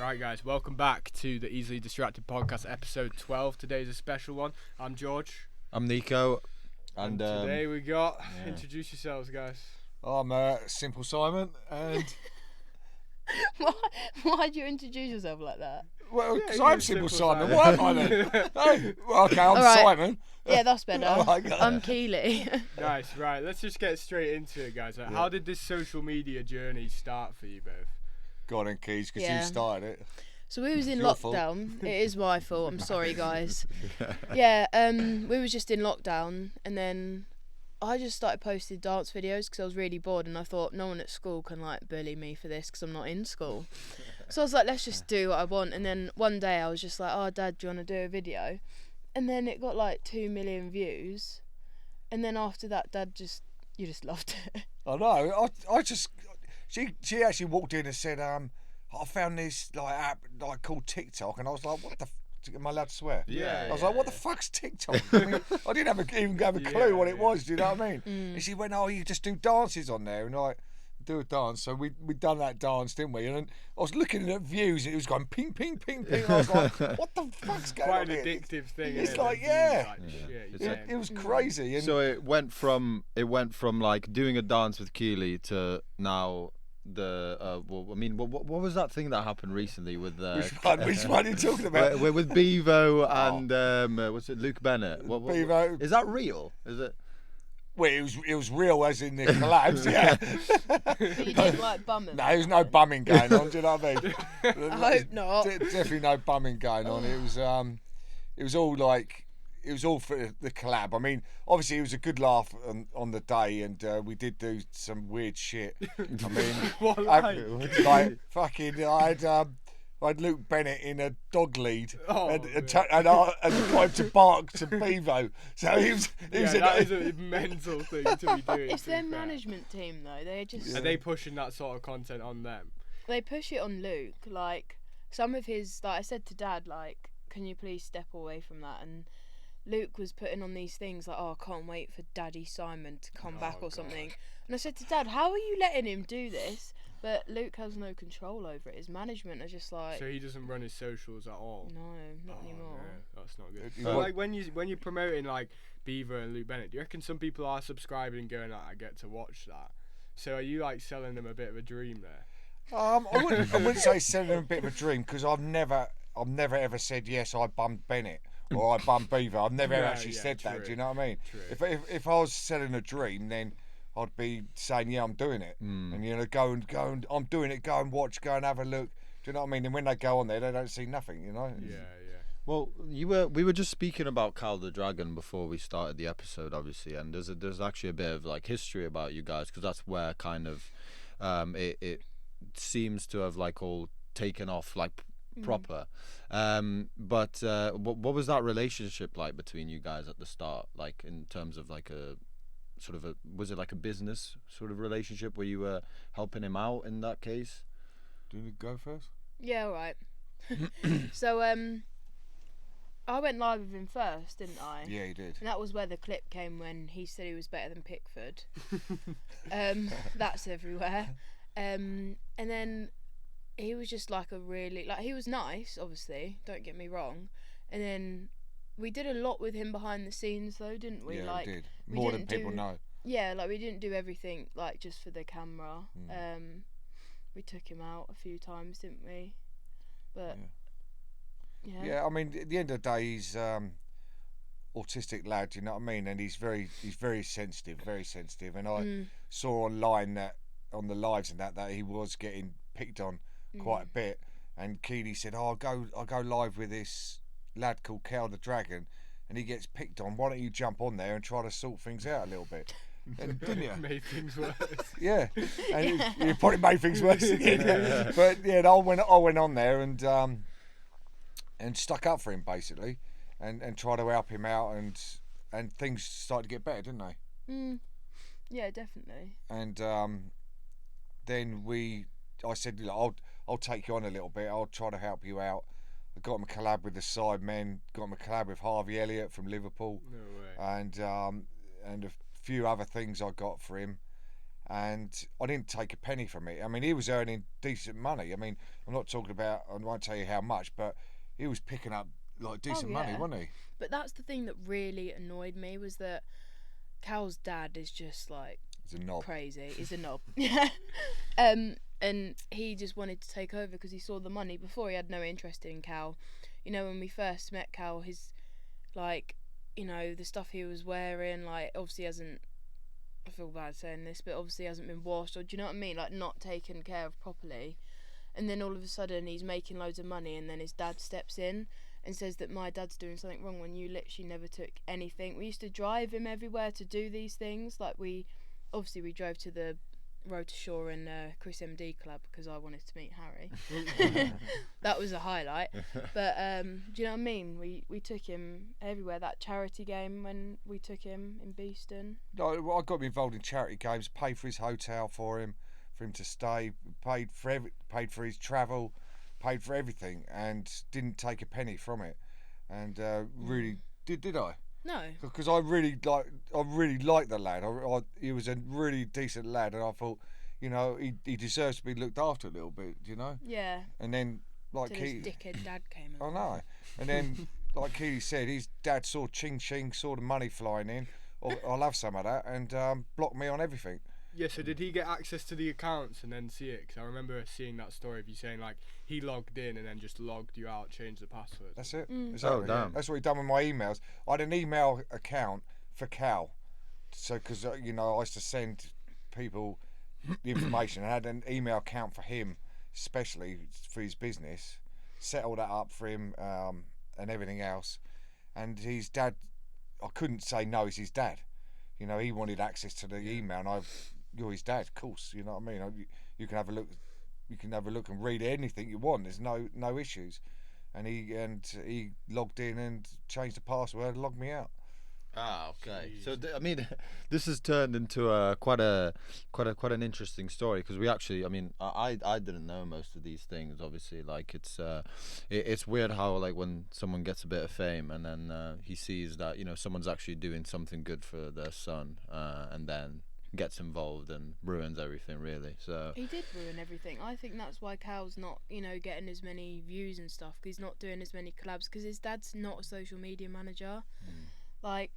Right, guys, welcome back to the Easily Distracted podcast, episode 12. Today's a special one. I'm George. I'm Nico. And today we got... Introduce yourselves, guys. I'm Simple Simon, and... Why'd you introduce yourself like that? Well, because I'm Simple Simon. What am I then? Hey, well, okay, I'm right. Simon. Yeah, that's better. I'm that. Keeley. Nice, right, let's just get straight into it, guys. How did this social media journey start for you both? Go on then, Keys, because you started it. So we was in your lockdown. It is my fault. I'm sorry, guys. Yeah, we was just in lockdown, and then I just started posting dance videos because I was really bored, and I thought no one at school can like bully me for this because I'm not in school. So I was like, let's just do what I want. And then one day I was just like, oh, Dad, do you want to do a video? And then it got like 2 million views. And then after that, Dad you just loved it. I know. I just... She actually walked in and said, I found this like app like called TikTok, and I was like, what the am I allowed to swear? Yeah. I was like, what the fuck's TikTok? I mean, I didn't even have a clue what it was, do you know what I mean? And she went, oh, you just do dances on there, and I do a dance. So we'd done that dance, didn't we? And then I was looking at views, and it was going ping, ping, ping, ping. And I was like, what the fuck's going on? Quite an addictive thing. It's isn't like, it? It was crazy. And So it went from like doing a dance with Keeley to now the what was that thing that happened recently with which one are you talking about? with Beavo and what's it, Luke Bennett? What Beavo. Is that real? Is it? Well, it was real as in the collabs, yeah. But you didn't like bumming. No, there was no bumming going on. Do you know what I mean? I hope not. Definitely no bumming going on. It was all like. It was all for the collab. I mean, obviously it was a good laugh on the day, and we did do some weird shit. I mean, like fucking, I had Luke Bennett in a dog lead, and I got him to bark to Bevo. So he was that is a mental thing to be doing. It's their management team though. Are they pushing that sort of content on them? They push it on Luke. Like some of his, like I said to Dad, like, can you please step away from that? And Luke was putting on these things like, oh, I can't wait for Daddy Simon to come back or something. And I said to Dad, how are you letting him do this? But Luke has no control over it. His management are just like... So he doesn't run his socials at all? No, not anymore. No, that's not good. Like when you're promoting like Beaver and Luke Bennett, do you reckon some people are subscribing and going, I get to watch that? So are you like selling them a bit of a dream there? I wouldn't say selling them a bit of a dream, because I've never ever said, yes, I bummed Bennett. Or I bummed Beaver. I've never actually said that. Do you know what I mean? True. If I was selling a dream, then I'd be saying, yeah, I'm doing it, and go and I'm doing it. Go and watch. Go and have a look. Do you know what I mean? And when they go on there, they don't see nothing. You know? Yeah. Well, we were just speaking about Cal the Dragon before we started the episode, obviously, and there's actually a bit of like history about you guys, because that's where kind of it seems to have like all taken off like proper. But what was that relationship like between you guys at the start, like in terms of like a sort of was it like a business sort of relationship where you were helping him out in that case? Do you go first? Yeah, all right. So I went live with him first, didn't I? Yeah, you did. And that was where the clip came when he said he was better than Pickford. That's everywhere. And then he was just like he was nice, obviously, don't get me wrong. And then we did a lot with him behind the scenes though, didn't we? Yeah, like, we did. More than people know. Yeah, like we didn't do everything like just for the camera. We took him out a few times, didn't we? But yeah, I mean, at the end of the day, he's autistic lad, you know what I mean? And he's very sensitive, and I saw online that on the lives and that he was getting picked on quite a bit, and Keeley said, I'll go live with this lad called Cal the Dragon, and he gets picked on, why don't you jump on there and try to sort things out a little bit? And didn't you? Made things worse. Yeah, and you probably made things worse again. But yeah, I went on there and stuck up for him basically, and tried to help him out, and things started to get better, didn't they? Yeah, definitely. And then I said, I'll take you on a little bit. I'll try to help you out. I got him a collab with the Sidemen. Got him a collab with Harvey Elliott from Liverpool. No way. And a few other things I got for him. and I didn't take a penny from it. I mean, he was earning decent money. I mean, I'm not talking about, I won't tell you how much, but he was picking up like decent money, wasn't he? But that's the thing that really annoyed me, was that Cal's dad is just like He's a knob. crazy. He's a knob. And he just wanted to take over because he saw the money. Before, he had no interest in Cal. You know, when we first met Cal, his, like, you know, the stuff he was wearing, like, obviously hasn't, I feel bad saying this, but obviously hasn't been washed, or do you know what I mean? Like, not taken care of properly. And then all of a sudden he's making loads of money, and then his dad steps in and says that my dad's doing something wrong when you literally never took anything. We used to drive him everywhere to do these things. Like, we drove to the Road to Shore and Chris MD Club because I wanted to meet Harry. That was a highlight. But do you know what I mean? We took him everywhere. That charity game when we took him in Beeston. No, I got him involved in charity games. Paid for his hotel for him to stay. Paid for his travel. Paid for everything, and didn't take a penny from it. And really did I? No. Because I really liked the lad. He was a really decent lad, and I thought, you know, he deserves to be looked after a little bit, you know. Yeah. And then, like, Till his dickhead dad came I along. know. And then, like Keeley said, his dad saw ching, saw the money flying in. I'll have some of that, and blocked me on everything. Yeah, so did he get access to the accounts and then see it? Because I remember seeing that story of you saying, like, he logged in and then just logged you out, changed the password. That's it. Oh, damn. That's what he done with my emails. I had an email account for Cal. So, because, you know, I used to send people the information. I had an email account for him, especially for his business. Set all that up for him and everything else. And his dad, I couldn't say no, it's his dad. You know, he wanted access to the email, and you're his dad, of course. You know what I mean? You can have a look. You can have a look and read anything you want. There's no issues. And he logged in and changed the password and logged me out. Ah, okay. Jeez. So I mean, this has turned into quite an interesting story, because we actually, I mean, I didn't know most of these things. Obviously, like it's weird how, like, when someone gets a bit of fame and then he sees that, you know, someone's actually doing something good for their son, and then gets involved and ruins everything, really. So He did ruin everything. I think that's why Cal's not, you know, getting as many views and stuff. 'Cause he's not doing as many collabs because his dad's not a social media manager. Like,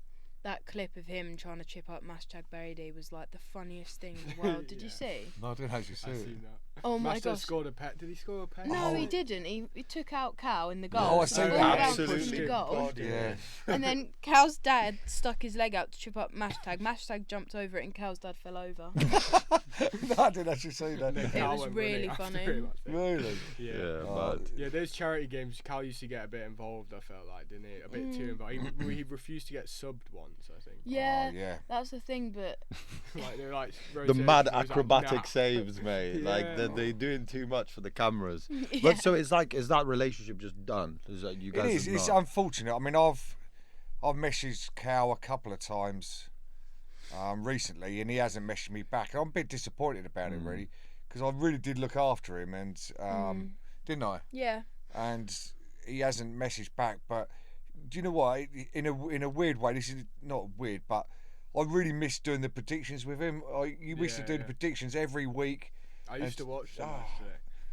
that clip of him trying to chip up #BuriedE was like the funniest thing in the world. Did you see? No, I didn't actually see I've it. seen that. Oh my Master gosh. scored a pet. Did he score a pet? No, he didn't. He took out Cal in the goal. Oh, I see All that. round Absolutely. pushed the goal. Yeah. And then Cal's dad stuck his leg out to trip up #. #jumped over it and Cal's dad fell over. No, I didn't actually see that. It Cal was went really running after funny. him, I think. Really? Yeah. but Yeah, those charity games, Cal used to get a bit involved, I felt like, didn't he? A bit too involved. He refused to get subbed once, I think. Yeah, Oh, yeah. that's the thing, but Like, they were like the rotating, mad he was like, acrobatic nah. saves, mate. Like Yeah. they're doing too much for the cameras. yeah. But so it's like, is that relationship just done? Is that you It guys? is. have It's not- unfortunate. I mean, I've messaged Cal a couple of times recently, and he hasn't messaged me back. I'm a bit disappointed about it, really, because I really did look after him, and didn't I? Yeah. And he hasn't messaged back. But do you know what? In a weird way, this is not weird, but I really miss doing the predictions with him. We used to do the predictions every week. I used to watch them, actually.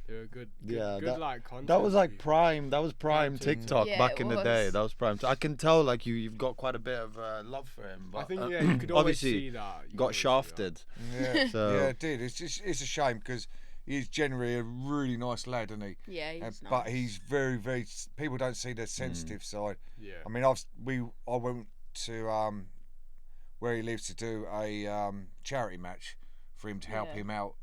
They were good. Yeah, good like content. That was like people. prime. That was prime Prime TikTok Yeah, back it in the day. was. That was prime. I can tell, like, you've got quite a bit of love for him. But I think you could always obviously see that. You could got always see shafted. Yeah, So- yeah, it did. It's a shame because he's generally a really nice lad, isn't he? Yeah, he's nice. But he's very, very. People don't see the sensitive side. that. Yeah. I mean, I went to where he lives to do a charity match for him to help Yeah. him out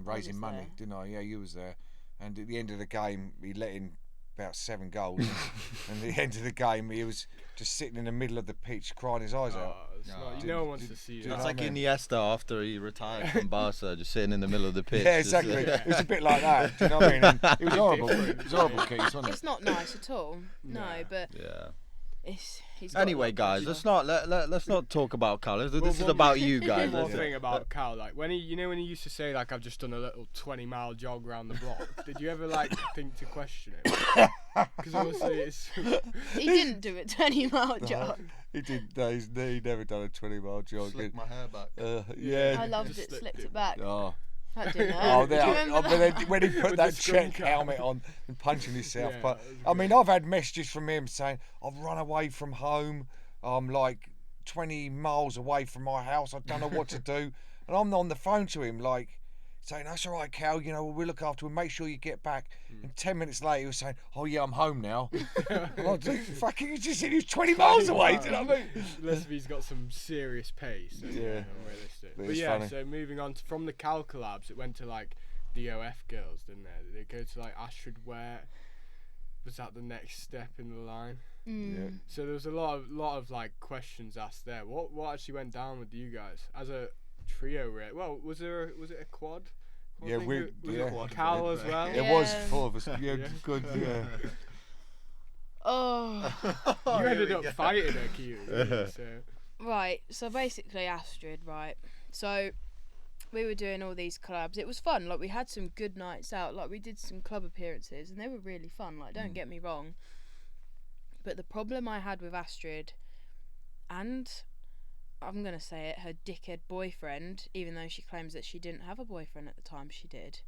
raising was money, there. didn't I? Yeah, you was there. And at the end of the game, he let in about 7 goals. And at the end of the game, he was just sitting in the middle of the pitch crying his eyes out. It's not, Did- no one wants to see did that. It's I like mean- Iniesta after he retired from Barca, just sitting in the middle of the pitch. Yeah, just, exactly. It was a bit like that. Do you know what I mean? And it was horrible. different. It was horrible, Keith, wasn't it? It's not nice at all. No, Nah. but yeah. he's got Anyway, a lot of guys, pressure. let's not talk about Callum. This is one about more- you guys. One more Let's- thing about Cal, like when he used to say like I've just done a little 20-mile jog around the block. Did you ever like think to question it? Because obviously it's He didn't do it 20-mile jog. He did. No, he never done a 20-mile jog. Slicked my hair back. Yeah. I loved it. Slicked it back. Oh. That didn't hurt. Oh, Do you remember but that? then when he put With that the scrum check cap. helmet on and punching himself. Yeah, But that was I good. mean, I've had messages from him saying, I've run away from home. I'm like 20 miles away from my house. I don't know what to do. And I'm on the phone to him, like, saying, that's all right, Cal, you know, we'll look after him, make sure you get back. And 10 minutes later, he was saying, oh, yeah, I'm home now. Oh, dude, fucking, you just said he was 20 miles away, do you know what I mean? Unless if he's got some serious pace. And, Yeah. Unrealistic. But But it's yeah, funny. so moving on from the Cal collabs, it went to like the OF girls, didn't it? Did it go to like Astrid Wett? Was that the next step in the line? Yeah. So there was a lot of like questions asked there. What actually went down with you guys as a trio? Well, was it a quad? I Yeah, think we- was yeah. it Cal as well? It was Yeah. 4 of us. Yeah, Yeah. good, yeah. Oh. You ended up fighting her, Keeley. So Right, so basically Astrid, right. So we were doing all these collabs. It was fun. Like, we had some good nights out. Like, we did some club appearances and they were really fun. Like, don't get me wrong. But the problem I had with Astrid, and I'm going to say it, her dickhead boyfriend, even though she claims that she didn't have a boyfriend at the time, she did.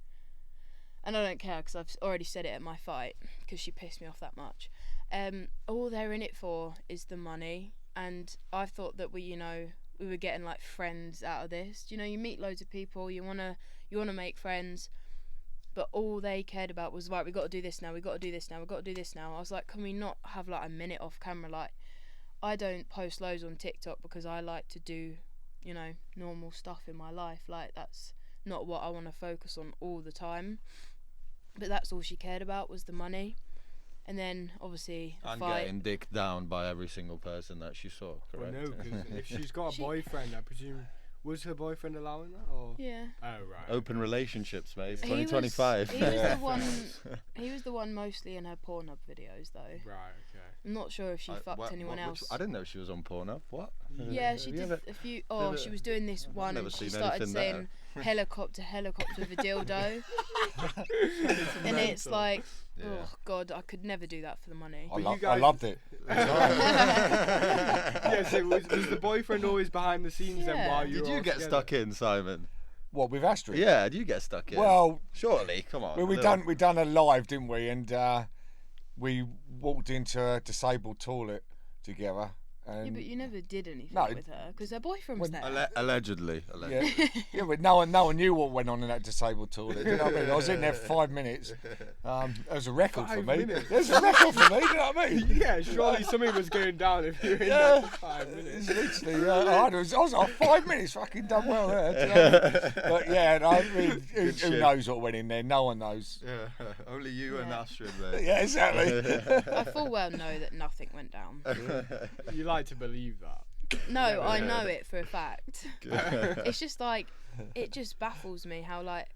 And I don't care because I've already said it at my fight because she pissed me off that much. All they're in it for is the money. And I thought that we were getting like friends out of this. You know, you meet loads of people, you wanna make friends, but all they cared about was, right, we got to do this now, we got to do this now, we got to do this now. I was like, can we not have like a minute off camera? Like, I don't post loads on TikTok because I like to do, you know, normal stuff in my life. Like, that's not what I want to focus on all the time. But that's all she cared about was the money. And then obviously the And fight. getting dicked down by every single person that she saw, well, correct? no, because if she's got a She- boyfriend, I presume, was her boyfriend allowing that? Or Yeah. oh right. Open relationships, mate. He 2025. He was Yeah. the one. He was the one mostly in her Pornhub videos, though. Right. Okay. I'm not sure if she fucked anyone else. I didn't know she was on Pornhub. What? Yeah, she Have you did ever- a few. Oh, she was doing this one. never And she seen started anything saying helicopter with a dildo, and it's like, Yeah. oh god, I could never do that for the money. But you I guys- loved it. Yeah. So was the boyfriend always behind the scenes then Yeah. while you Did were you all get together? stuck in, Simon? What, with Astrid? Yeah, did you get stuck in? Well, surely, come on. well, we done a live, didn't we? And we walked into a disabled toilet together. And Yeah, but you never did anything No, with her because her boyfriend was when- there. Allegedly. yeah, yeah, but no one knew what went on in that disabled toilet. You know what I mean? I was in there for 5 minutes. It was a record for 5 me. minutes? It was a record for me. You know what I mean? Yeah, surely something was going down if you were in Yeah. there for 5 minutes. It's literally, I was like 5 minutes, fucking done well there. Do you know what I mean? But yeah, I mean, who shit. knows what went in there? No one knows. Yeah, only you and Yeah. Astrid, mate. Yeah, exactly. I full well know that nothing went down. You like to believe that. No, I know it for a fact. It's just like, it just baffles me how like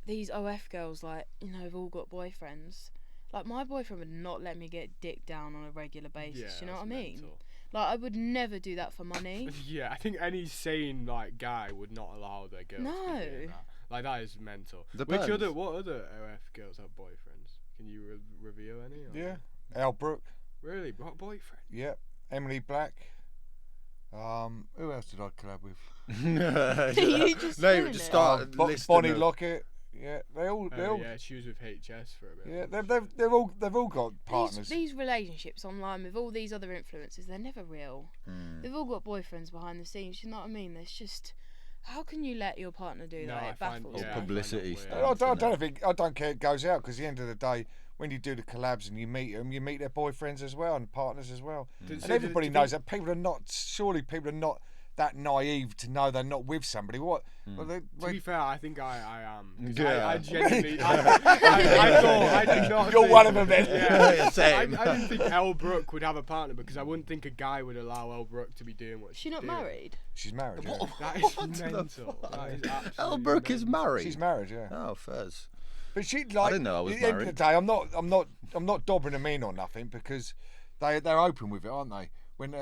these OF girls, like, you know, have all got boyfriends. Like, my boyfriend would not let me get dick down on a regular basis. Yeah, you know what I that's mean? mental. Like, I would never do that for money. Yeah, I think any sane like guy would not allow their girls to No. be doing that. Like, that is mental. Depends. What other OF girls have boyfriends? Can you reveal any? Or? Yeah, Elle Brooke. Really? What boyfriend? Yeah, Emily Black. Who else did I collab with? You just no, doing just it. start listing Bonnie them. Lockett. Yeah, they all. Oh yeah, she was with HS for a bit. Yeah, they've all got partners. These relationships online with all these other influencers, they're never real. Mm. They've all got boyfriends behind the scenes. You know what I mean? There's just, how can you let your partner do No, that? I It find- baffles yeah, me. I find Publicity that stuff. weird. I don't care. It goes out because at the end of the day, when you do the collabs and you meet them, you meet their boyfriends as well and partners as well. Did- And so everybody did knows that people are not. Surely people are not that naive to know they're not with somebody. What? Well, To be fair, I think I am. 'Cause Yeah. I genuinely, I did not. You're think- one of them then. Yeah, Same. I didn't think Elle Brooke would have a partner because I wouldn't think a guy would allow Elle Brooke to be doing what Is she's she not doing. married? She's married. Yeah. That is What the mental. That is Elle absolutely Brooke is mental. married. She's married. Yeah. Oh, fairs. But she like. didn't know I was at the end of the married. day, I'm not dobbing them in or nothing because they're open with it, aren't they? When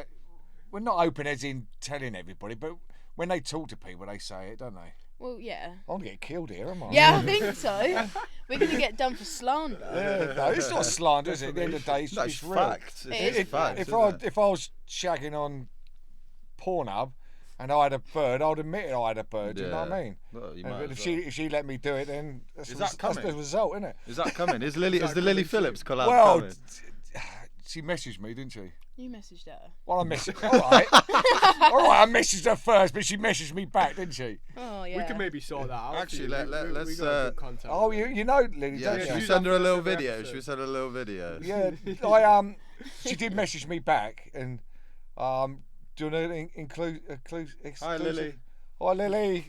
we're not open as in telling everybody, but when they talk to people, they say it, don't they? Well, yeah. I'm gonna get killed here, am I? Yeah, I think so. We're gonna get done for slander. Yeah, no, it's not slander, is it? At the end of the day, it's real. Fact. It's fact. If I was shagging on Pornhub and I had a bird, I'd admit I had a bird. You know what I mean? Well, you And might if as well. she let me do it, then Is that coming? that's the result, isn't it? Is that coming? Is the Lily Phillips collab Well, coming? she messaged me, didn't she? You messaged her. Well, I messaged. All right, I messaged her first, but she messaged me back, didn't she? Oh yeah. We can maybe sort that out. Actually, for you. let's, we got good contact Oh, with her. you know Lily, Yeah, don't should you? we do send her a that little for every video? episode. Should we send her a little video? Yeah, she did message me back, and do you want to include Hi Lily, Hi Lily.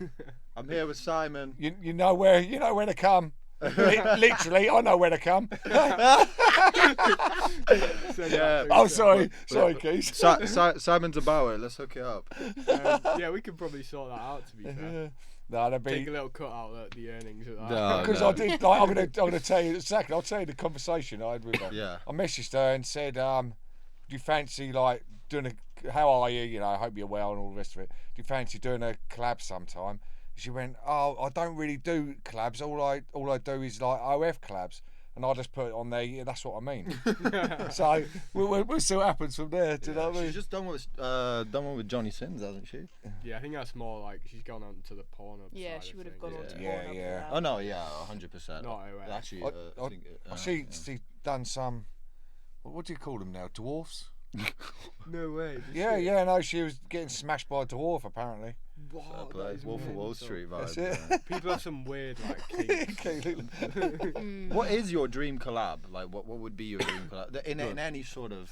I'm here with Simon. You know where to come. Literally, I know where to come. Yeah. Oh, sorry, Keith. Simon's about it. Let's hook it up. Yeah, we could probably sort that out. To be fair, No, that'd take be a little cut out at the earnings of that. No. because I did. Like, I'm gonna tell you exactly. I'll tell you the conversation I had with her. Yeah. I messaged her and said, "Do you fancy like doing a? How are you? You know, I hope you're well and all the rest of it. Do you fancy doing a collab sometime?" She went, "Oh, I don't really do collabs. All I do is like OF collabs." And I just put it on there. Yeah, that's what I mean. So we'll see what happens from there. Do you know what I mean? She's just done one with Johnny Sins, hasn't she? Yeah, I think that's more like she's gone on to the porn. Yeah, she would have gone on to Yeah, Pornhub for yeah. that. Oh no, yeah, 100%. Not OF. Actually, I I think, She done some. What do you call them now? Dwarfs? No way. Yeah. No, she was getting smashed by a dwarf apparently. Wow, Fair play. Wolf of Wall Street That's vibe. it. People have some weird like kinks. What is your dream collab? Like, what would be your dream collab in any sort of?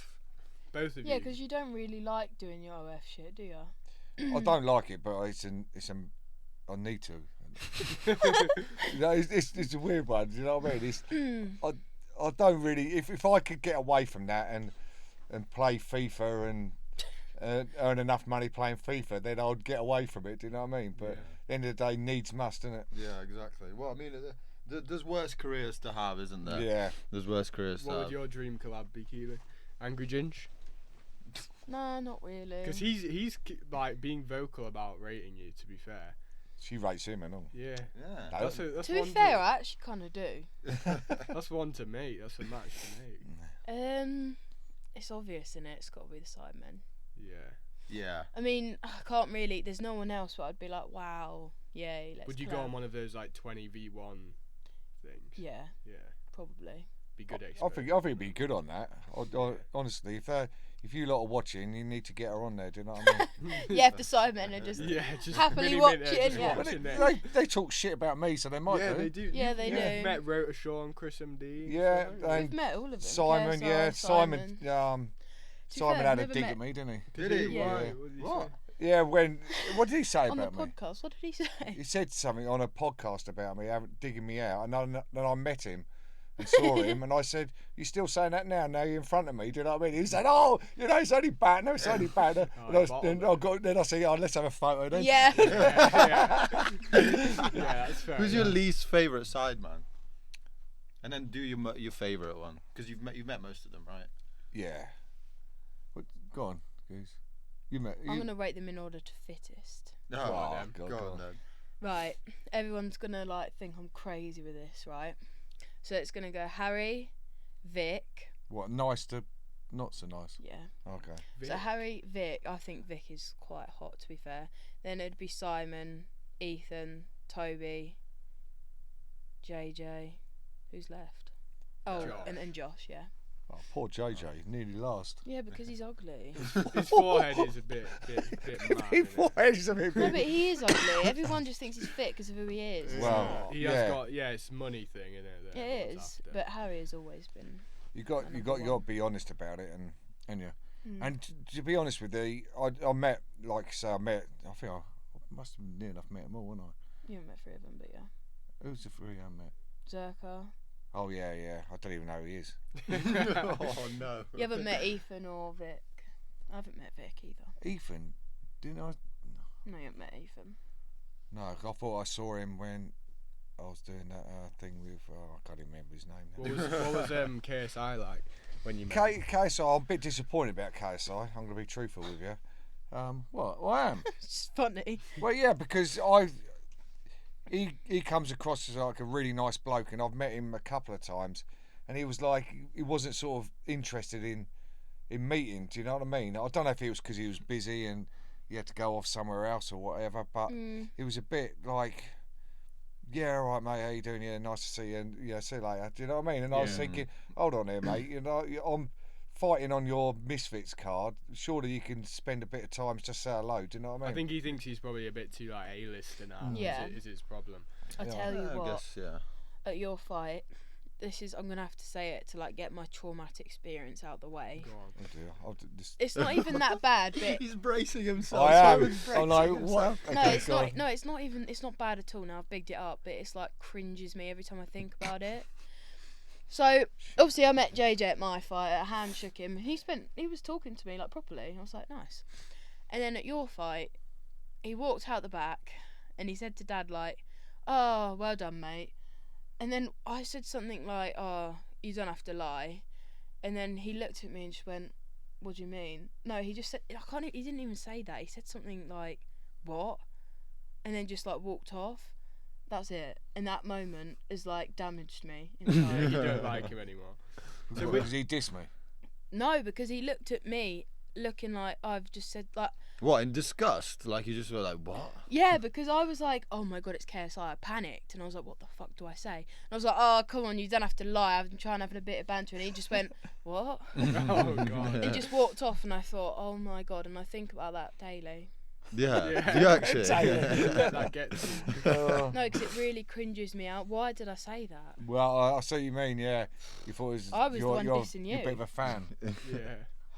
Both of Yeah, you. because you don't really like doing your OF shit, do you? I don't like it, but I need to. You know, it's a weird one. Do you know what I mean? I don't really. If I could get away from that and play FIFA and earn enough money playing FIFA, then I'd get away from it. Do you know what I mean? But at the end of the day, needs must, isn't it? Yeah, exactly. Well, I mean, there's worse careers to have, isn't there? Yeah. There's worse careers to What have. would your dream collab be, Keeley? Angry Ginge? No, not really. Because he's like being vocal about rating you. To be fair. She rates him and all. Yeah. Yeah. That's to be one fair, I actually kind of do. That's one to mate. That's a match to mate. It's obvious, innit? It's got to be the Sidemen. Yeah. Yeah. I mean, I can't really. There's no one else, but I'd be like, wow, yay. Let's Would you go collab. on one of those like 20v1 things? Yeah, Yeah. probably. Be good. I think it'd be good on that. Honestly, if you lot are watching, you need to get her on there. Do you know what I mean? Yeah, if the Sidemen are just Yeah, just happily Miniminter, watching, just yeah. But watching it. they talk shit about me, so they might Yeah, do. they do. Yeah, they Yeah. do. Met Rota Shaw and Chris MD. Yeah, so, and We've met all of them. Simon, KSI, yeah, Simon. To be Simon fair, had a never dig met- at me, didn't he? Did Did he? he? Yeah. Why? What did he What? say? Yeah, what did he say on the about me? podcast. What did he say? He said something on a podcast about me, digging me out, and then I met him and saw him, and I said, "You're still saying that now? Now you're in front of me." Do you know what I mean? He said, "Oh, you know, it's only banter. No, it's only banter." Then I said, "Oh, let's have a photo then." Yeah. Yeah, that's fair. Who's your enough. least favorite sideman? And then do your favorite one, because you've met most of them, right? Yeah. Go on, Goose. I'm gonna rate them in order to fittest. No, Oh, go God. on then. Right. Everyone's gonna like think I'm crazy with this, right? So it's gonna go Harry, Vic. What, nice to not so nice? Yeah. Okay. So Harry, Vic. I think Vic is quite hot, to be fair. Then it'd be Simon, Ethan, Toby, JJ. Who's left? Oh, Josh. and Josh. Yeah. Oh, poor JJ, nearly last. Yeah, because he's ugly. His forehead is a bit mad. His forehead's a bit No, big. but he is ugly. Everyone just thinks he's fit because of who he is. Well, He yeah. has got it's money thing, isn't it? that It everyone's is, after. but Harry has always been. You got to be honest about it, and yeah. Mm. And to be honest with you, I met, like I say, I think I must have near enough met them all, haven't I? You haven't met three of them, but yeah. Who's the three I met? Zerka. Oh yeah. I don't even know who he is. Oh no. You haven't met Ethan or Vic. I haven't met Vic either. Ethan, didn't I? No, you haven't met Ethan. No, I thought I saw him when I was doing that thing with. I can't even remember his name now. What was KSI like when you met him? KSI, I'm a bit disappointed about KSI. I'm going to be truthful with you. What? Well, I am. It's funny. Well, yeah, because he comes across as like a really nice bloke, and I've met him a couple of times, and he was like, he wasn't sort of interested in meeting. Do you know what I mean? I don't know if it was because he was busy and he had to go off somewhere else or whatever, but it was a bit like, yeah, all right, mate, how you doing? Yeah, nice to see you, and yeah, see you later. Do you know what I mean? And I was thinking, hold on here, mate, you know, I'm fighting on your Misfits card. Surely you can spend a bit of time just say hello. Do you know what I mean? I think he thinks he's probably a bit too like A-lister now. Yeah. Is his problem. I tell you what, I guess, at your fight, I'm gonna have to say it to like get my traumatic experience out the way. Go on. Oh dear, I'll do this. It's not even that bad, but He's bracing himself. I am. Oh no, what? no, Okay, it's go not. on. No, it's not even. It's not bad at all. Now I've bigged it up, but it's like cringes me every time I think about it. So obviously I met JJ at my fight. A hand shook him. He was talking to me like properly. I was like, nice. And then at your fight, he walked out the back and he said to Dad like, "Oh, well done, mate." And then I said something like, "Oh, you don't have to lie." And then he looked at me and just went, "What do you mean?" No, he just said, he didn't even say that. He said something like, "What?" And then just like walked off. That's it. And that moment has like damaged me inside. You don't like him anymore. So did he diss me? No, because he looked at me looking like I've just said like, What, in disgust? Like you just were like, what? yeah, because I was like, oh my god, it's KSI. I panicked and I was like, what the fuck do I say? And I was like, oh, come on, you don't have to lie. I've been trying to have a bit of banter. And he just went, what? Oh god. He just walked off and I thought, oh my god. And I think about that daily. Yeah. You actually. That gets you. No, because it really cringes me out. Why did I say that? Well, I see what you mean. Yeah, you thought it was. I was the one you're dissing You're a you. bit of a fan. Yeah.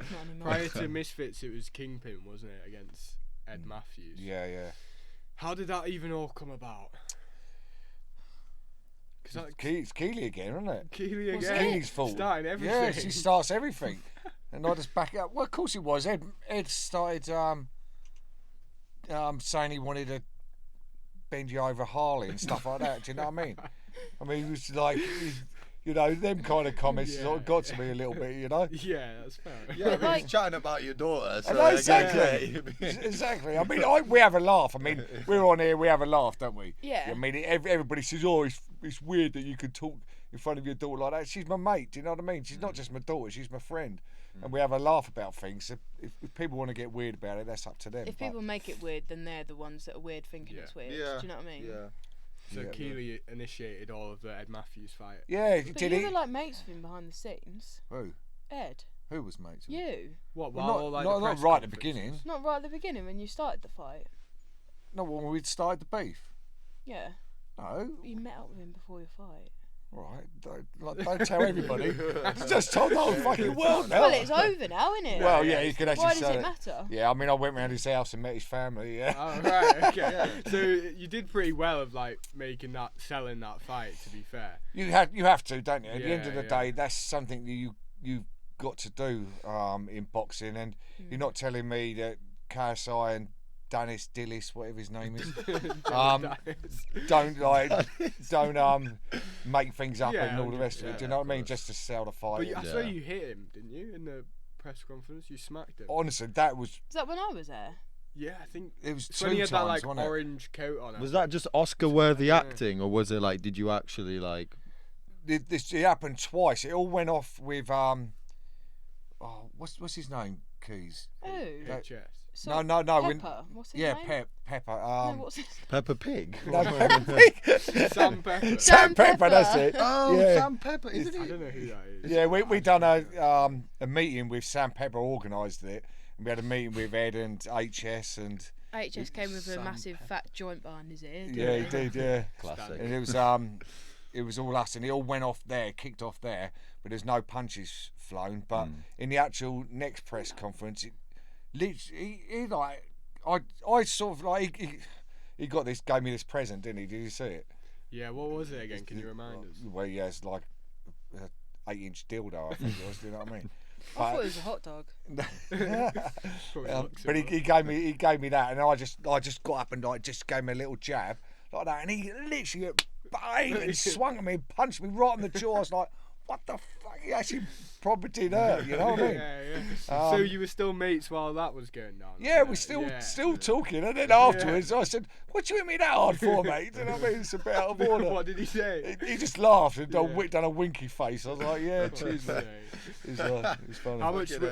Not anymore. Prior to Misfits, it was Kingpin, wasn't it, against Ed Matthews? Yeah, yeah. How did that even all come about? It's Keeley again, isn't it? Keeley What's again. Keeley's fault. Starting everything. Yeah, she starts everything, and I just back it up. Well, of course it was. Ed started saying he wanted to bend you over Harley and stuff like that. Do you know what I mean? I mean, he was like, you know, them kind of comments sort of got to me a little bit, you know. Yeah, that's fair. Yeah, Like- he's chatting about your daughter. So know, exactly. Exactly. I mean, we have a laugh. I mean, we're on here, we have a laugh, don't we? Yeah. I mean, everybody says, oh, it's weird that you could talk in front of your daughter like that. She's my mate, do you know what I mean? She's not just my daughter, she's my friend. And we have a laugh about things. If people want to get weird about it, that's up to them. If people make it weird, then they're the ones that are weird thinking it's weird. Yeah. Do you know what I mean? Yeah. So Yeah, Keeley initiated all of the Ed Matthews fight. Yeah, But did you he? were like mates with him behind the scenes. Who? Ed. Who was mates? You. What? Well, While all, like, the not press right at the conferences? beginning. Not right at the beginning when you started the fight. No, when we'd started the beef. Yeah. No, You met up with him before your fight. right. Don't tell everybody. Just told the whole fucking world now. Well, it's over now, isn't it? Well, yeah, you could actually Why does say it matter? Yeah, I mean, I went round his house and met his family. Yeah. Oh right, okay. So you did pretty well of like selling that fight. To be fair. You have to, don't you? At the end of the Yeah, day, that's something that you've got to do in boxing, and you're not telling me that KSI and Dennis Dillis, whatever his name is, don't make things up Yeah, and all the rest of it. 100%, Do you know what I mean? of Just to sell the fight. But I And- swear you hit him, didn't you, in the press conference? You smacked him. Honestly, that was Is that when I was there? Yeah, I think it was it's two when he had times, that like wasn't it? orange coat on. Was that just Oscar-worthy acting, or was it like, did you actually like? It happened twice. It all went off with what's his name? Keys. Who? HS? No. Pepper. What's his name? Pepper. No, what's his Peppa Pig? no, Peppa Pig. Sam Pepper. Sam Pepper, that's it. Oh, Yeah. Sam Pepper, isn't I he? don't know who that is. Yeah, we done a meeting with Sam Pepper, organised it. And we had a meeting with Ed and HS and HS came with a Sam massive fat joint behind his ear. didn't yeah, he did, yeah. Classic. And it was all us, and it all went off there, kicked off there, but there's no punches flown. But in the actual next press conference, it literally, he like, I sort of like, he got this, gave me this present, didn't he? Did you see it? Yeah, what was it again? Can you remind us? Well, yeah, it's like an 8-inch dildo, I think it was. Do you know what I mean? I thought it was a hot dog. Probably looks But it he gave me that, and I just got up and like just gave me a little jab like that, and he literally went bang and swung at me, and punched me right on the jaw. I was like, "What the fuck He actually probably did hurt, you know what I mean? So you were still mates while that was going down? Yeah, we're still talking, and then afterwards I said, "What you hit me that hard for, mate?" You know what I mean? It's a bit out of order. What did he say? He just laughed and done a winky face. I was like, "Yeah, cheers, mate." It was funny.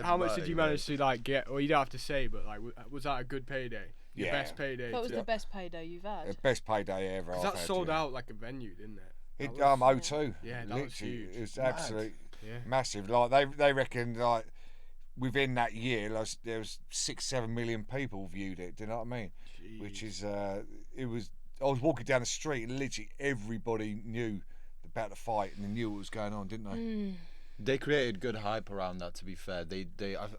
How much did you manage to like get? Or you don't have to say, but like, was that a good payday? Your best payday. What was the best payday you've had? The best payday ever. Because that sold out like a venue, didn't it? It O2. Yeah, that was huge. It was absolutely massive. Like they reckon like within that year, like, there was 6-7 million people viewed it. Do you know what I mean? Jeez. Which is it was. I was walking down the street and literally everybody knew about the fight and they knew what was going on, didn't they? They created good hype around that. To be fair,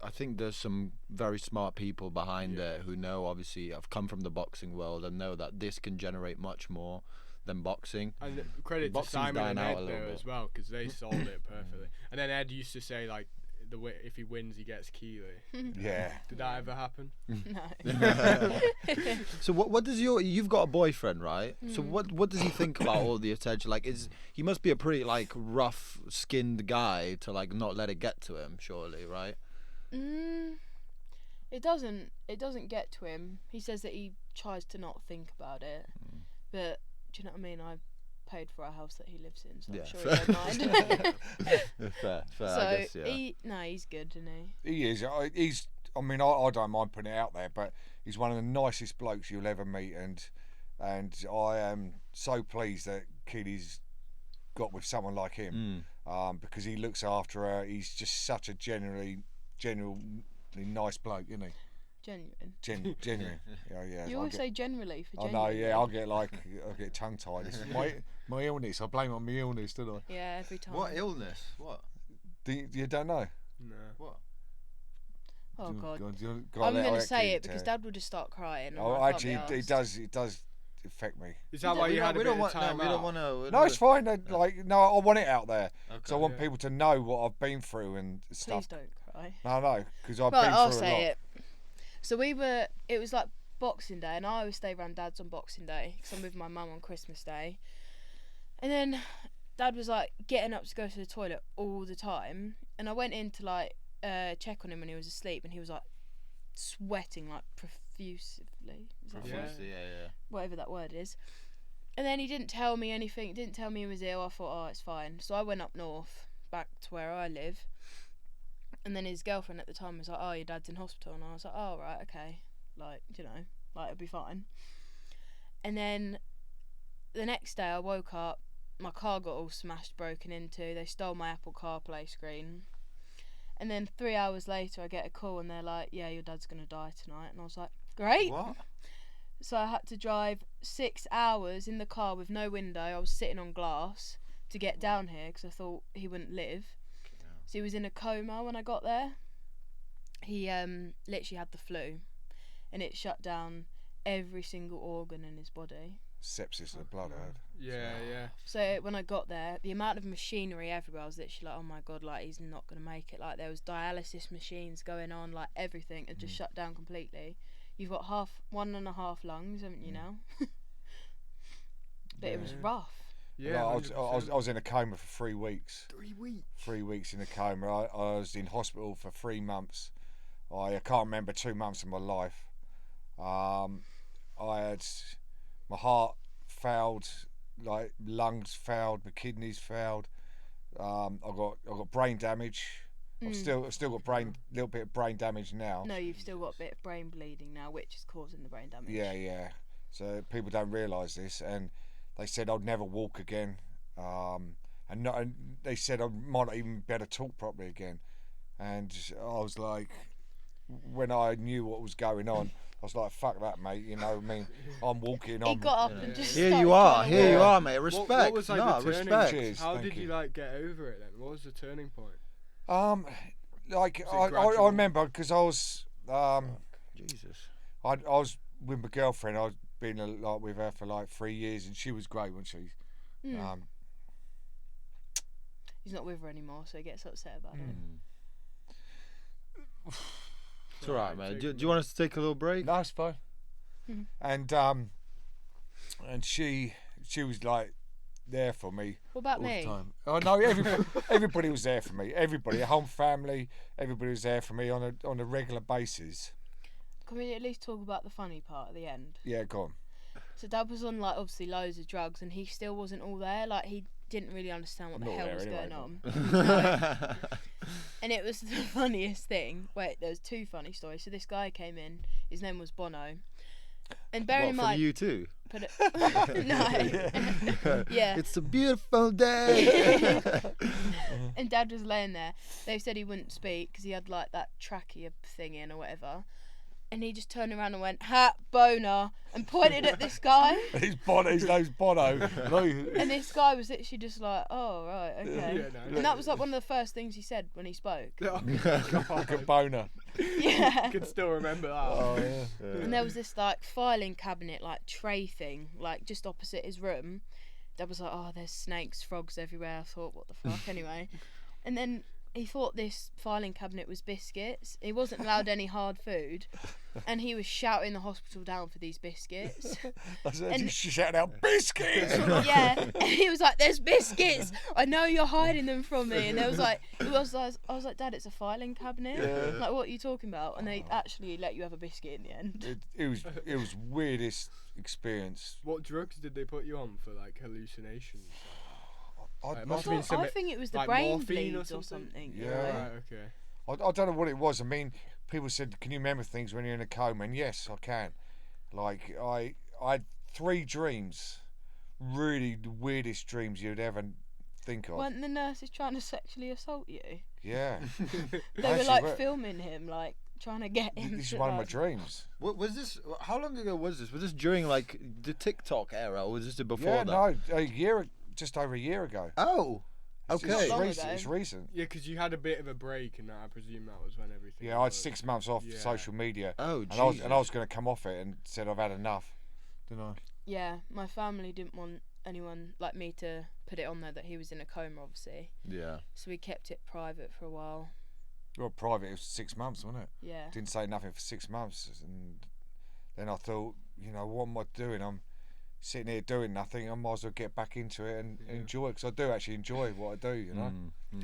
I think there's some very smart people behind it who know. Obviously, have come from the boxing world and know that this can generate much more than boxing. And credit to Simon and Ed there as well, because they sold it perfectly. And then Ed used to say like, if he wins, he gets Keeley. Yeah. Did that ever happen? No. So what does you've got a boyfriend, right? So what does he think about all the attention? Like, he must be a pretty like rough skinned guy to like not let it get to him, surely, right? It doesn't get to him. He says that he tries to not think about it. But do you know what I mean? I paid for a house that he lives in, so I'm sure he don't mind. fair. So I guess, he's good, isn't he? He is. I mean, I don't mind putting it out there, but he's one of the nicest blokes you'll ever meet, and I am so pleased that Keeley's got with someone like him, because he looks after her. He's just such a genuinely nice bloke, isn't he? Genuine. Genuine. Yeah. You always say generally for I genuine. know. Yeah, I'll get tongue tied. This is my illness. I blame it on my illness, don't I? Yeah, every time. What illness? What? You don't know? No. What? Oh God. I'm going to say it because Dad will just start crying. Oh, actually, it does affect me. Is that why you had a bit of time out? We don't want to. No, it's fine. I want it out there because I want people to know what I've been through and stuff. Please don't cry. No, because I've been through I'll a say lot. it. So it was like Boxing Day, and I always stay around Dad's on Boxing Day because I'm with my mum on Christmas Day. And then Dad was like getting up to go to the toilet all the time, and I went in to like check on him when he was asleep, and he was like sweating like profusely. Yeah. Whatever that word is. And then he didn't tell me anything. Didn't tell me he was ill. I thought, oh, it's fine. So I went up north, back to where I live. And then his girlfriend at the time was like, oh, your dad's in hospital. And I was like, oh, right, okay. Like, you know, like, it'll be fine. And then the next day I woke up, my car got all smashed, broken into. They stole my Apple CarPlay screen. And then 3 hours later I get a call and they're like, yeah, your dad's going to die tonight. And I was like, great. What? So I had to drive 6 hours in the car with no window. I was sitting on glass to get down here because I thought he wouldn't live. So he was in a coma when I got there. He literally had the flu, and it shut down every single organ in his body. Sepsis of the blood, I heard. Yeah. So when I got there, the amount of machinery everywhere, I was literally like, oh my God, like he's not going to make it. Like there was dialysis machines going on, like everything had just shut down completely. You've got 1.5 lungs, haven't you now? But it was rough. Yeah, I was in a coma for 3 weeks. 3 weeks. 3 weeks in a coma. I was in hospital for 3 months. I can't remember 2 months of my life. I had my heart failed, like lungs failed, my kidneys failed. I got brain damage. I've still got little bit of brain damage now. No, you've still got a bit of brain bleeding now, which is causing the brain damage. Yeah. So people don't realise this, and they said I'd never walk again, and they said I might not even be able to talk properly again. And I was like, when I knew what was going on, I was like, fuck that, mate. You know what I mean? I'm walking. He got up and just Here started you are, trying to mate. Respect. What was like the turning respect. Cheers, How thank did you you like get over it then? What was the turning point? Like I remember because I was Jesus. I was with my girlfriend. I'd been like with her for like 3 years, and she was great, wasn't she? He's not with her anymore, so he gets upset about it. It's alright, mate. Do you want us to take a little break? No, it's fine. And she was like there for me. What about all the me? time. Oh no, everybody was there for me. Everybody, the whole family, everybody was there for me on a regular basis. Can we at least talk about the funny part at the end? Yeah, go on. So Dad was on like obviously loads of drugs, and he still wasn't all there. Like he didn't really understand what the Not hell there was anyway, going on. but- And it was the funniest thing. Wait, there's two funny stories. So this guy came in. His name was Bono. And bear What, in from mind, you too? put it. No. Yeah. It's a beautiful day. And Dad was laying there. They said he wouldn't speak because he had like that trachea thing in or whatever. And he just turned around and went, "Ha, boner," and pointed at this guy. His name's Bono. And this guy was literally just like, "Oh, right, okay." Yeah, no, And that was like one of the first things he said when he spoke. Oh, Look at Boner. Yeah. I can still remember that. Oh yeah. And there was this like filing cabinet, like tray thing, like just opposite his room. Dad was like, "Oh, there's snakes, frogs everywhere." I thought, what the fuck, anyway. And then he thought this filing cabinet was biscuits. He wasn't allowed any hard food, and he was shouting the hospital down for these biscuits. And she shouted out, "Biscuits!" Yeah, and he was like, "There's biscuits. I know you're hiding them from me." And there was like, I was like, "Dad, it's a filing cabinet. Yeah. Like, what are you talking about?" And they actually let you have a biscuit in the end. It was weirdest experience. What drugs did they put you on for like hallucinations? I must have been some I think it was the like brain morphine bleeds or or something? something. Yeah. You know? Right, okay. I don't know what it was. I mean, people said, "Can you remember things when you're in a coma?" And yes, I can. Like I had 3 dreams, really the weirdest dreams you'd ever think of. Weren't the nurses trying to sexually assault you? Yeah. They were Actually, like filming him, like trying to get him. This is to, one of my like- dreams. What was this? How long ago was this? Was this during like the TikTok era, or was this before Yeah, that? no, just over a year ago. Oh, It's okay. Long recent. ago. It's recent. Yeah, because you had a bit of a break, and I presume that was when everything. Yeah, I had was- 6 months off Yeah. social media, Oh, and Jesus. I was going to come off it and said I've had enough. Didn't I? Yeah, my family didn't want anyone like me to put it on there that he was in a coma, obviously. Yeah. So we kept it private for a while. Well, private. It was 6 months, wasn't it? Yeah. Didn't say nothing for 6 months, and then I thought, what am I doing? I'm sitting here doing nothing. I might as well get back into it and enjoy it, because I do actually enjoy what I do.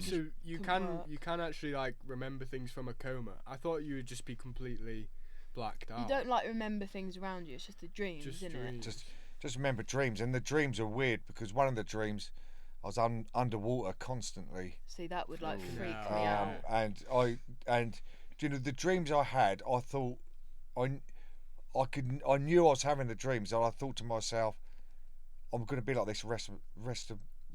So you Can can work. actually like remember things from a coma. I thought you would just be completely blacked out. You don't like remember things around you. It's just the dreams, Just isn't dreams. it? Just remember dreams, and the dreams are weird because one of the dreams, I was underwater constantly, See, that would like Ooh. freak Yeah. me out. and the dreams I had, I thought I knew I was having the dreams, and I thought to myself, I'm going to be like this rest of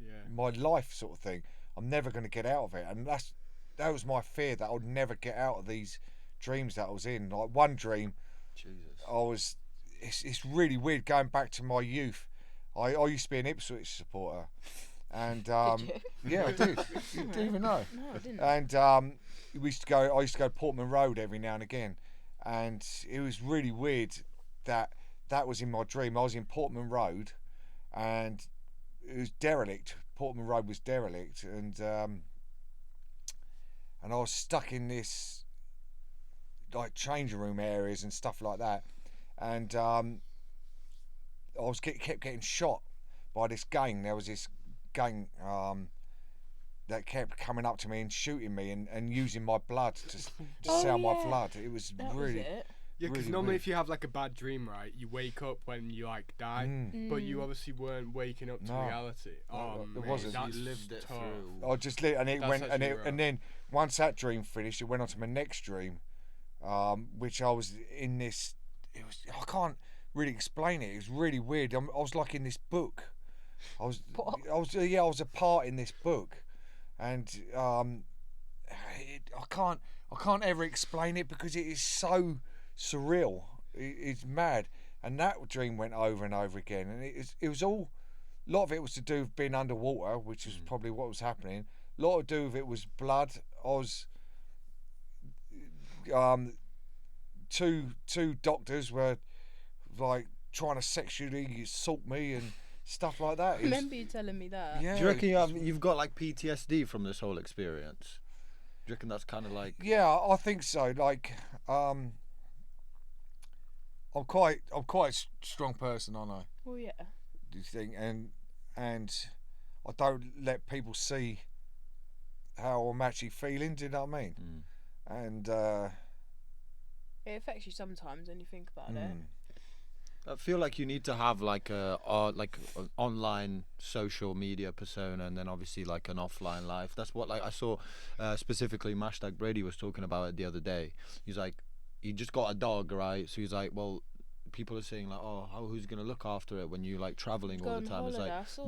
Yeah. my life, sort of thing. I'm never going to get out of it, and that was my fear, that I'd never get out of these dreams that I was in. Like one dream, Jesus. it's really weird going back to my youth. I used to be an Ipswich supporter, and Did you? yeah, I did. You didn't even know. No, I didn't. And I used to go to Portman Road every now and again, and it was really weird that was in my dream. I was in Portman Road, and it was derelict. Portman Road was derelict, and I was stuck in this like changing room areas and stuff like that, and I was kept getting shot by this gang. There was this gang that kept coming up to me and shooting me and using my blood to Oh, sell my yeah. blood. It was That really. was it. Yeah, because really normally weird. if you have like a bad dream, right, you wake up when you like die, but you obviously weren't waking up to No. reality. Oh, it mate, wasn't. That's You lived it tough. through. I just and it That's went and actually it, rough. and then once that dream finished, it went on to my next dream, which I was in this. I can't really explain it. It was really weird. I was like in this book. I was a part in this book, and I can't ever explain it because it is so surreal. It's mad, and that dream went over and over again, and it was all. A lot of it was to do with being underwater, which is probably what was happening. A lot to do with it was blood. I was two doctors were like trying to sexually assault me and stuff like that. I remember you telling me that. Yeah, Do you reckon you've got like PTSD from this whole experience? Do you reckon that's kind of like? Yeah, I think so. Like, I'm quite a strong person, aren't I? Well, yeah. Do you think? And I don't let people see how I'm actually feeling. Do you know what I mean? And it affects you sometimes when you think about it. I feel like you need to have like an online social media persona, and then obviously like an offline life. That's what like I saw specifically Mashtag Brady was talking about it the other day. He's like, he just got a dog, right? So he's like, well, people are saying like, oh, who's gonna look after it when you like traveling all the time? It's like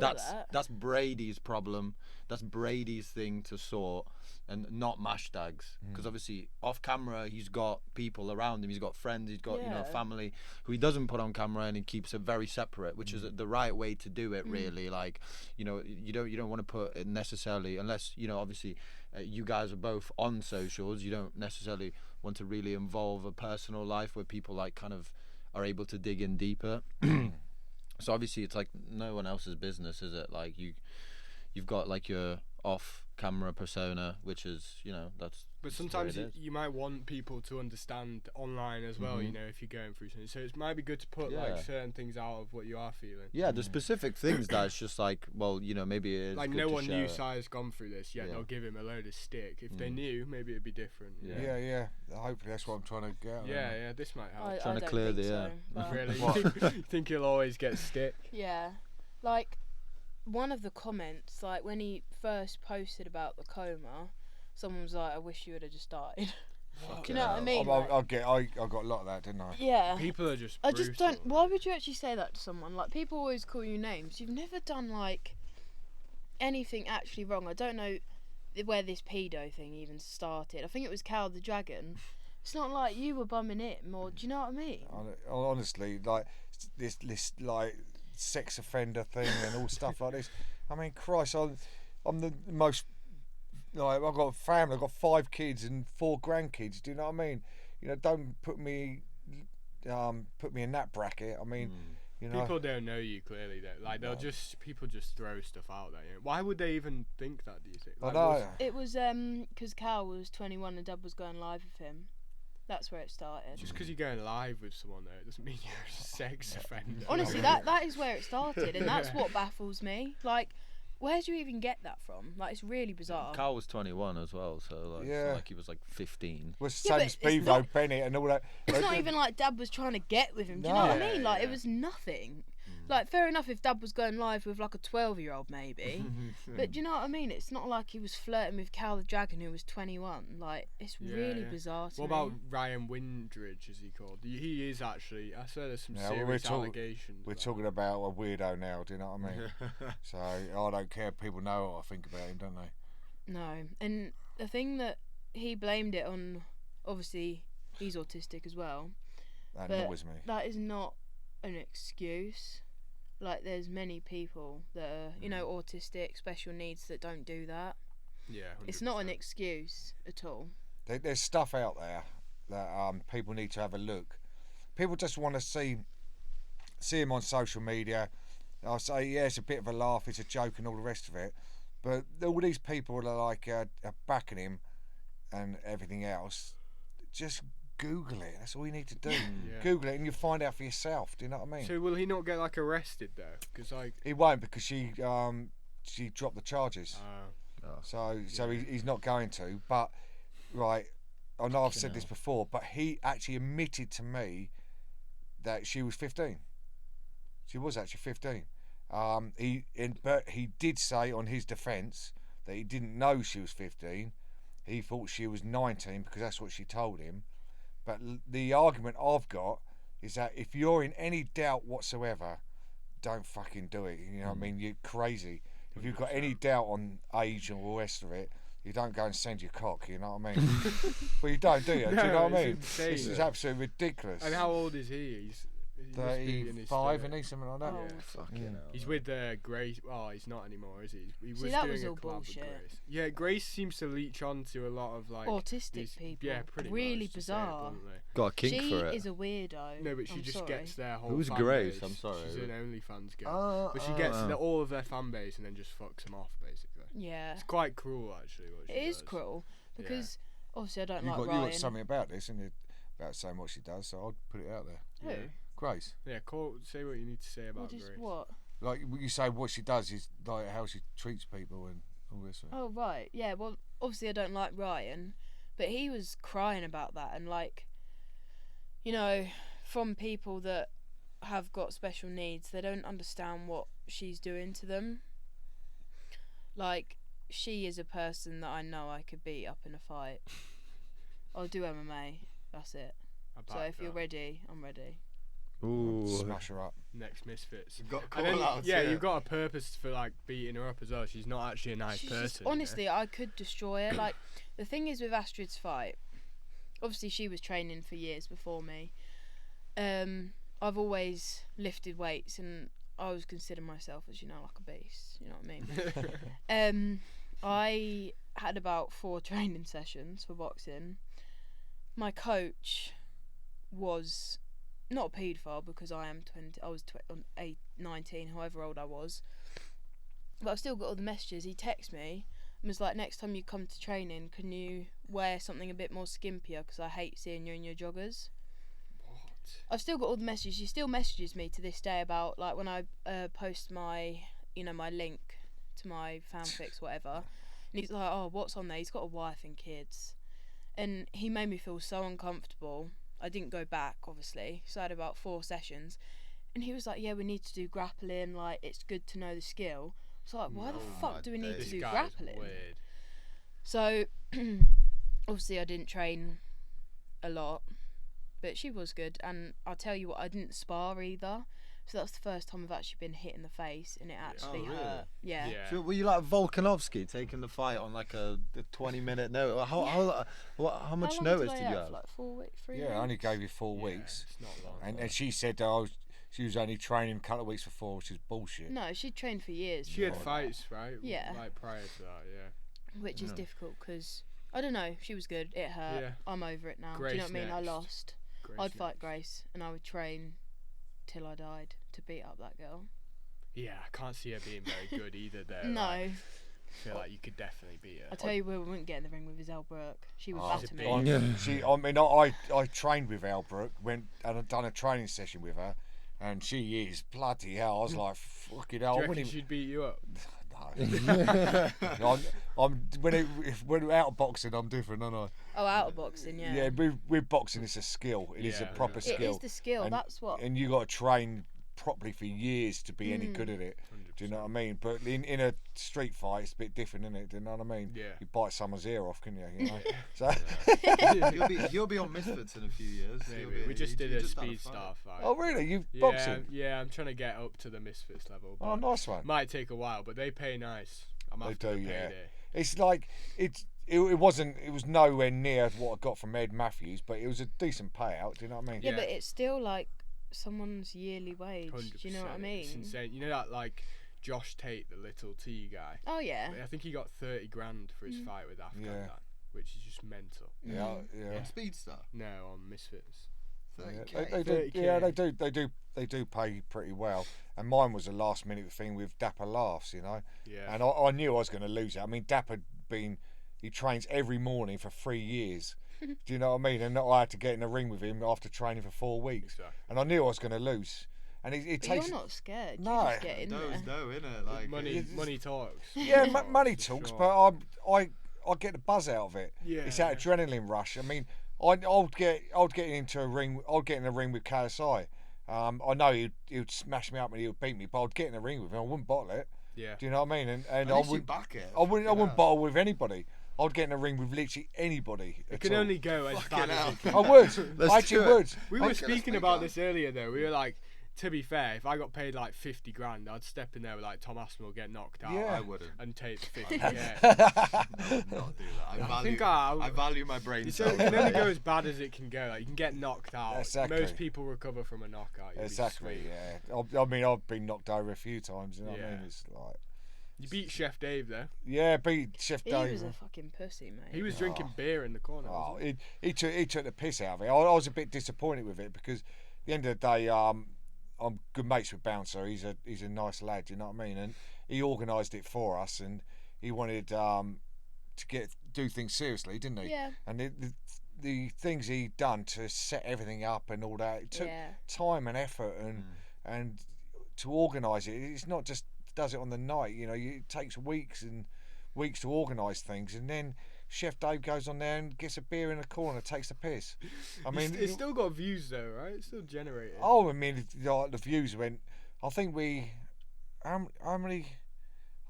that's Brady's problem. That's Brady's thing to sort, and not Mashtag's. Because obviously off camera he's got people around him. He's got friends. He's got family who he doesn't put on camera, and he keeps it very separate, which is the right way to do it. Really, like you don't want to put it necessarily, unless obviously you guys are both on socials. You don't necessarily want to really involve a personal life where people like kind of are able to dig in deeper. So obviously it's like no one else's business, is it? Like you've got like your off camera persona, which is that's. But sometimes you might want people to understand online as well, if you're going through something. So it might be good to put like certain things out of what you are feeling. Yeah, the specific things that's just like, well, maybe it's like good no to one share knew it. Si's gone through this yet. They'll give him a load of stick. If they knew, maybe it'd be different. Yeah. Hopefully that's what I'm trying to get. Yeah, this might help. Trying I to don't clear think the so, but- Really? You think he'll always get stick? Yeah, like one of the comments, like when he first posted about the coma, someone was like, "I wish you would have just died." Do you know what I mean? I got a lot of that, didn't I? Yeah. People are just. I just don't. Why would you actually say that to someone? Like, people always call you names. You've never done like anything actually wrong. I don't know where this pedo thing even started. I think it was Cal the Dragon. It's not like you were bumming him, or do you know what I mean? Honestly, like this like sex offender thing and all stuff like this. I mean, Christ, I'm the most. Like, I've got a family. I've got 5 kids and 4 grandkids. Do you know what I mean? Don't put me in that bracket. I mean, people don't know you clearly though. Like people just throw stuff out there. Why would they even think that? Do you think? Like, I know. It was because Cal was 21 and Dad was going live with him. That's where it started. Just because you're going live with someone though, it doesn't mean you're a sex offender. Honestly, that is where it started, and that's what baffles me. Like, where do you even get that from? Like, it's really bizarre. Carl was 21 as well, so like, it's not like he was like 15. Was same as Beavo Bennett and all that. It's not even like Dad was trying to get with him. Do you know what I mean? Like, it was nothing. Like, fair enough if Dad was going live with like a 12-year-old maybe, but do you know what I mean? It's not like he was flirting with Cal the Dragon who was 21. Like, it's really bizarre to me. What about Ryan Windridge, is he called? He is actually. I saw there's some serious allegations. We're talking about a weirdo now. Do you know what I mean? So I don't care. People know what I think about him, don't they? No, and the thing that he blamed it on, obviously he's autistic as well. That annoys me. That is not an excuse. Like, there's many people that are, autistic, special needs that don't do that. Yeah, 100%. It's not an excuse at all. There's stuff out there that people need to have a look. People just want to see him on social media. I'll say, yeah, it's a bit of a laugh, it's a joke and all the rest of it. But all these people are like are backing him and everything else. Just Google it. That's all you need to do. Google it and you'll find out for yourself. Do you know what I mean? So will he not get like arrested though? Because like he won't, because she dropped the charges. So he's not going to. But right, I know I've said this before, but he actually admitted to me that she was 15. She was actually 15. But he did say on his defence that he didn't know she was 15. He thought she was 19 because that's what she told him. But the argument I've got is that if you're in any doubt whatsoever, don't fucking do it. You know what I mean? You're crazy. If you've got any doubt on age and all the rest of it, you don't go and send your cock. You know what I mean? Well, you don't, do you? Do you know what I mean? Insane, this is absolutely ridiculous. And how old is he? He's 35, isn't he? Something like that. Oh, fucking hell. He's with Grace. Oh, he's not anymore, is he? He was See, that doing was a all collab bullshit. with Grace. Yeah, Grace seems to leech onto a lot of like Autistic people. Yeah, pretty really much, to say it bizarre. bluntly. Got a kink She for it. is a weirdo. No, but she just gets their whole. Who's fan Grace? base. I'm sorry. She's an OnlyFans girl. But she gets all of their fan base and then just fucks them off, basically. Yeah. It's quite cruel, actually. What she It is does. cruel because obviously I don't You like got Ryan. something about this, and about saying what she does, so I'll put it out there. Who? Yeah. Grace. Yeah, say what you need to say about Just Grace. what? Like you say, what she does is like how she treats people and all this. Oh right, yeah. Well, obviously I don't like Ryan, but he was crying about that, and like, you know, from people that have got special needs, they don't understand what she's doing to them. Like, she is a person that I know I could beat up in a fight. I'll do MMA. That's it. So if you're ready, I'm ready. Ooh. Smash her up. Next Misfits. You've got And then, call-outs, you've got a purpose for like beating her up as well. She's not actually a nice She's person. just, honestly, I could destroy her. Like, the thing is with Astrid's fight, obviously she was training for years before me. I've always lifted weights, and I always consider myself as, you know, like a beast. You know what I mean? I had about 4 training sessions for boxing. My coach was not a paedophile because I am 20. I was 19, however old I was. But I've still got all the messages. He texted me and was like, next time you come to training, can you wear something a bit more skimpier because I hate seeing you in your joggers. What? I've still got all the messages. He still messages me to this day about, like, when I post my, you know, my link to my fanfics, whatever. And he's like, oh, what's on there? He's got a wife and kids. And he made me feel so uncomfortable. I didn't go back, obviously. So I had about 4 sessions. And he was like, yeah, we need to do grappling. Like, it's good to know the skill. So like, why the fuck do we need to do grappling? Weird. So, obviously I didn't train a lot. But she was good. And I'll tell you what, I didn't spar either. So that's the first time I've actually been hit in the face, and it actually hurt. Yeah. So were you like Volkanovski taking the fight on like a 20-minute notice? How much notice did you have? Like 4 weeks, 3 Yeah, weeks? I only gave you 4 weeks. It's not long. And she said she was only training a couple of weeks before, which is bullshit. No, she trained for years. She had before fights, right? Yeah. Like prior to that, yeah. which is difficult because I don't know. She was good. It hurt. Yeah. I'm over it now. Grace Do you know what I mean? I next. lost. Grace I'd next. fight Grace, and I would train till I died to beat up that girl. Yeah, I can't see her being very good either. Though. No. Like, I feel like you could definitely beat her. I tell you, we wouldn't get in the ring with Elle Brooke. She would Oh, batter she's me. big. I trained with Elle Brooke, went and I'd done a training session with her, and she is bloody hell. I was like, fucking hell. Do I you reckon wouldn't she'd beat you up? No. When we're out of boxing, I'm different, aren't I? Oh, out of boxing, yeah. Yeah, with boxing, it's a skill. It is a Yeah, proper yeah. It skill. is the skill. And- That's what. And you got to train properly for years to be any good at it. 100%. Do you know what I mean? But in a street fight, it's a bit different, isn't it? Do you know what I mean? Yeah. You bite someone's ear off, can you? You know? So, You'll be on Misfits in a few years. Maybe. We just did a speed star fight. oh really? You Yeah, boxing? yeah, I'm trying to get up to the Misfits level. Oh, but nice one. Might take a while, but they pay nice. I'm They after do, the yeah. payday. It's like it was nowhere near what I got from Ed Matthews, but it was a decent payout. Do you know what I mean? Yeah, Yeah. but it's still like someone's yearly wage. 100%. Do you know what I mean? It's insane. You know that like Josh Tate, the little T guy. Oh yeah. I think he got 30 grand for his fight with Afghan Yeah. Dan, which is just mental. Yeah, yeah. Speedstar. No, on Misfits. 30K. They do, 30K. yeah, they do pay pretty well. And mine was a last minute thing with Dapper Laughs, you know. Yeah. And I knew I was going to lose it. I mean, Dapper he trains every morning for 3 years. Do you know what I mean? And I had to get in the ring with him after training for 4 weeks. Exactly. And I knew I was going to lose. And it But takes. you're not scared. No. You just get in there. innit? Like Money talks. Yeah, money For talks, sure. but I get the buzz out of it. Yeah. It's that adrenaline rush. I mean, I'd get into a ring. I'd get in a ring with KSI. I know he'd smash me up and he would beat me, but I'd get in a ring with him. I wouldn't bottle it. Yeah. Do you know what I mean? And At I least you wouldn't. back it. I wouldn't bottle with anybody. I'd get in a ring with literally anybody. It at can all. only go as bad as it can. I would. Let's I actually do it. would. We I- were speaking about this earlier though. We were like, to be fair, if I got paid like 50 grand, I'd step in there with like Tom Aspinall get knocked out. Yeah. I wouldn't. And take the 50. Yeah. Not do that. I think I value my brain So cells. it can only go as bad as it can go. Like you can get knocked out. Exactly. Most people recover from a knockout. You'd be Exactly. sweet. Yeah. I mean, I've been knocked over a few times. You know what I Yeah. mean? It's like. You beat Chef Dave though. Yeah, beat Chef He Dave. was a fucking pussy, mate. He was drinking beer in the corner. Oh, wasn't he took the piss out of it. I was a bit disappointed with it because at the end of the day, I'm good mates with Bouncer. He's a nice lad. You know what I mean? And he organised it for us, and he wanted to do things seriously, didn't he? Yeah. And the things he'd done to set everything up and all that, it took Yeah. time and effort and to organise it. It's not just does it on the night. You know, it takes weeks and weeks to organise things, and then Chef Dave goes on there and gets a beer in a corner, takes a piss. I mean, it's still got views though, right? It's still generated. Oh, I mean, the views went. I think we, how many?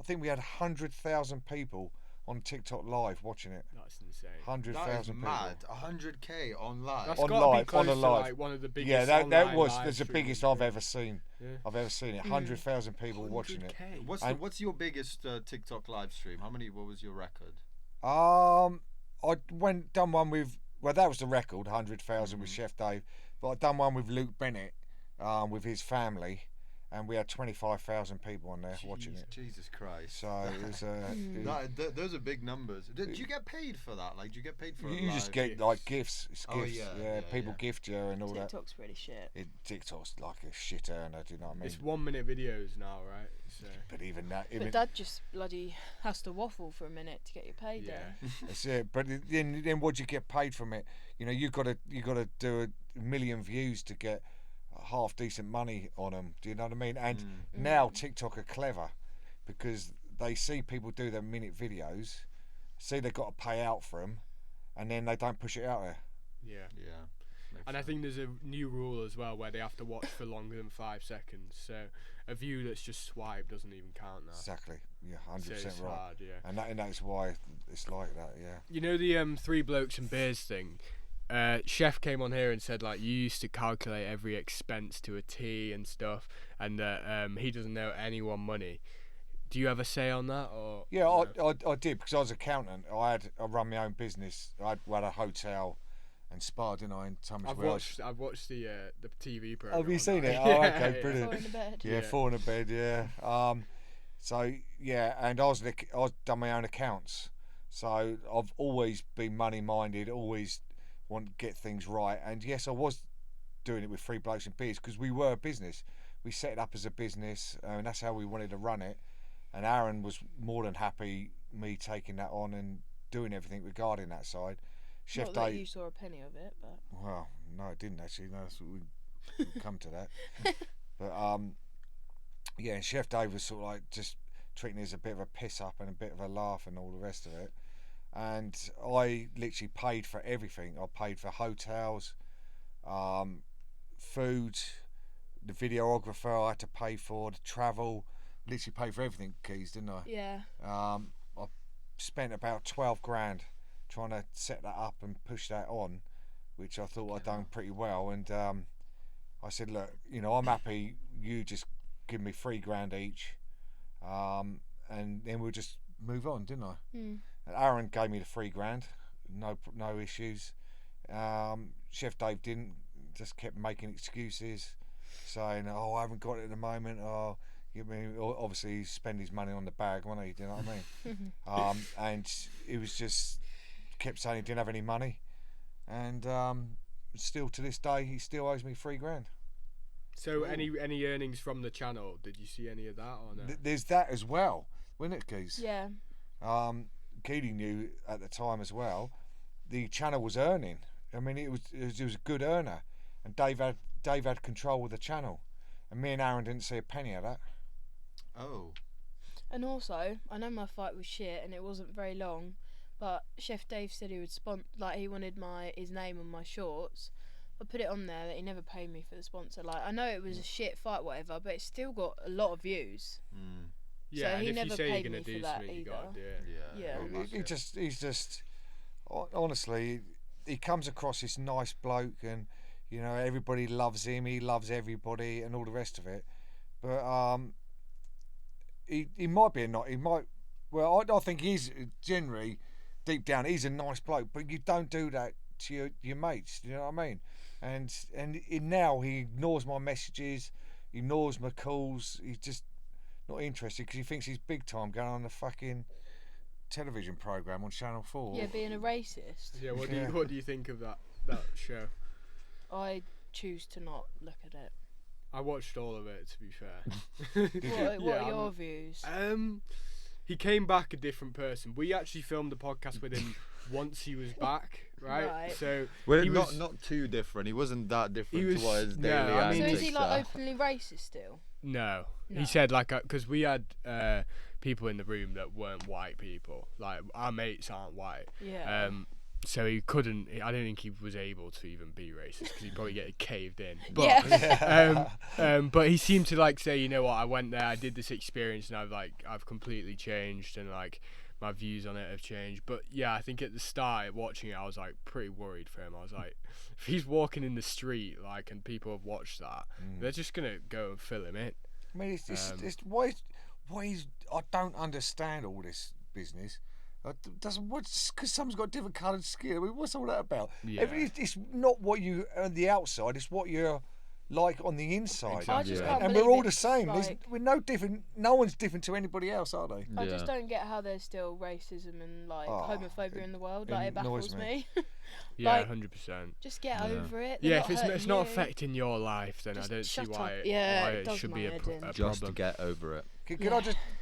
I think we had 100,000 people on TikTok live watching it. That's insane. 100,000 people. Mad. 100k on live. That's On got to live, be close on a to live. like one of the biggest. Yeah, that online was live that's the streams, biggest I've yeah. ever seen. Yeah. I've ever seen it. 100,000 people watching it. 100K. What's your biggest TikTok live stream? What was your record? I done one with. Well, that was the record, 100,000 with Chef Dave. But I done one with Luke Bennett, with his family, and we had 25,000 people on there watching it. Jesus Christ! So it was. Those are big numbers. Do you get paid for that? Like, do you get paid for? You just get like gifts. It's gifts. People gift you and all that. TikTok's really shit. TikTok's like a shit earner. Do you know what I mean? It's 1 minute videos now, right? So. But even that. But Dad just bloody has to waffle for a minute to get you paid. Yeah. That's it. But then what do you get paid from it? You know, you got to do a million views to get half decent money on them. Do you know what I mean? And now TikTok are clever because they see people do their minute videos, see they've got to pay out for them, and then they don't push it out there. Yeah. Yeah. And I think there's a new rule as well where they have to watch for longer than 5 seconds. So a view that's just swiped doesn't even count now. Exactly. Yeah, 100% So it's right. hard, yeah. And that's why it's like that. Yeah. You know the Three Blokes and Beers thing? Chef came on here and said like you used to calculate every expense to a T and stuff, and he doesn't owe anyone money. Do you ever say on that or? Yeah, I did because I was an accountant. I run my own business. I had a hotel and spa, didn't I? In Tunbridge I've watched the TV program. Have you seen it? Yeah, Oh, okay, yeah. brilliant. Four in the bed. Yeah, 4 in a bed. Yeah. So yeah, and I done my own accounts. So I've always been money minded. Always want to get things right. And yes, I was doing it with Three Blokes and Beers because we were a business. We set it up as a business, and that's how we wanted to run it. And Aaron was more than happy me taking that on and doing everything regarding that side. Chef Not that Dave. you saw a penny of it, but. Well, no, it didn't actually. No, that's what we'll come to that. But yeah, and Chef Dave was sort of like just treating it as a bit of a piss up and a bit of a laugh and all the rest of it. And I literally paid for everything. I paid for hotels, food, the videographer I had to pay for, the travel. Literally paid for everything, Keys, didn't I? Yeah. I spent about 12 grand trying to set that up and push that on, which I thought I'd done pretty well. And I said, look, you know, I'm happy. You just give me 3 grand each, and then we'll just move on, didn't I? And Aaron gave me the 3 grand, no issues. Chef Dave didn't, just kept making excuses, saying, oh, I haven't got it at the moment. Oh, obviously he spent his money on the bag, wasn't he? Do you know what I mean? And it was just kept saying he didn't have any money, and still to this day he still owes me 3 grand. So any earnings from the channel? Did you see any of that or no? There's that as well, wasn't it, Keys? Yeah. Keeley knew at the time as well. The channel was earning. I mean, it was a good earner, and Dave had control of the channel, and me and Aaron didn't see a penny of that. Oh. And also, I know my fight was shit and it wasn't very long, but Chef Dave said he would he wanted his name on my shorts. I put it on there that he never paid me for the sponsor. Like, I know it was a shit fight, whatever, but it's still got a lot of views. Yeah, so and he if never you say paid you're gonna me do for that something, you either. gotta do it. Yeah. He's just honestly, he comes across this nice bloke, and you know everybody loves him. He loves everybody, and all the rest of it. But he might be I think he's generally deep down he's a nice bloke, but you don't do that to your mates. Do you know what I mean? And now he ignores my messages, ignores my calls. He's just not interested because he thinks he's big time going on the fucking television program on Channel 4. Yeah, being a racist. Yeah, what do you think of that show? I choose to not look at it. I watched all of it, to be fair. What are your views? He came back a different person. We actually filmed the podcast with him once he was back, right? Right. So Well, he was, not too different. He wasn't that different was- to what his no, daily I mean- So antics is he are. like openly racist still? no. No. He said like because we had people in the room that weren't white people. Like our mates aren't white. Yeah. So he couldn't. I don't think he was able to even be racist because he'd probably get caved in. Yeah. But he seemed to like say, you know what, I went there, I did this experience, and I've completely changed, and like my views on it have changed. But yeah, I think at the start watching it, I was like pretty worried for him. I was like, if he's walking in the street, like, and people have watched that, they're just gonna go and fill him in. I mean, it's why I don't understand all this business. Because someone's got different coloured skin. I mean, what's all that about? Yeah. It's not what you on the outside. It's what you're like on the inside. I just Yeah. can't And believe we're all the it's same. like- We're no different. No one's different to anybody else, are they? I just don't get how there's still racism and like Oh, homophobia in the world. Like it annoys baffles me. Yeah, Like, 100%. Just get Yeah. over it. They're Yeah, not if it's hurting not you. affecting your life, then Just I don't see shut why up. it, Yeah, why it it does should my be a head in. Just to problem. get over it. Can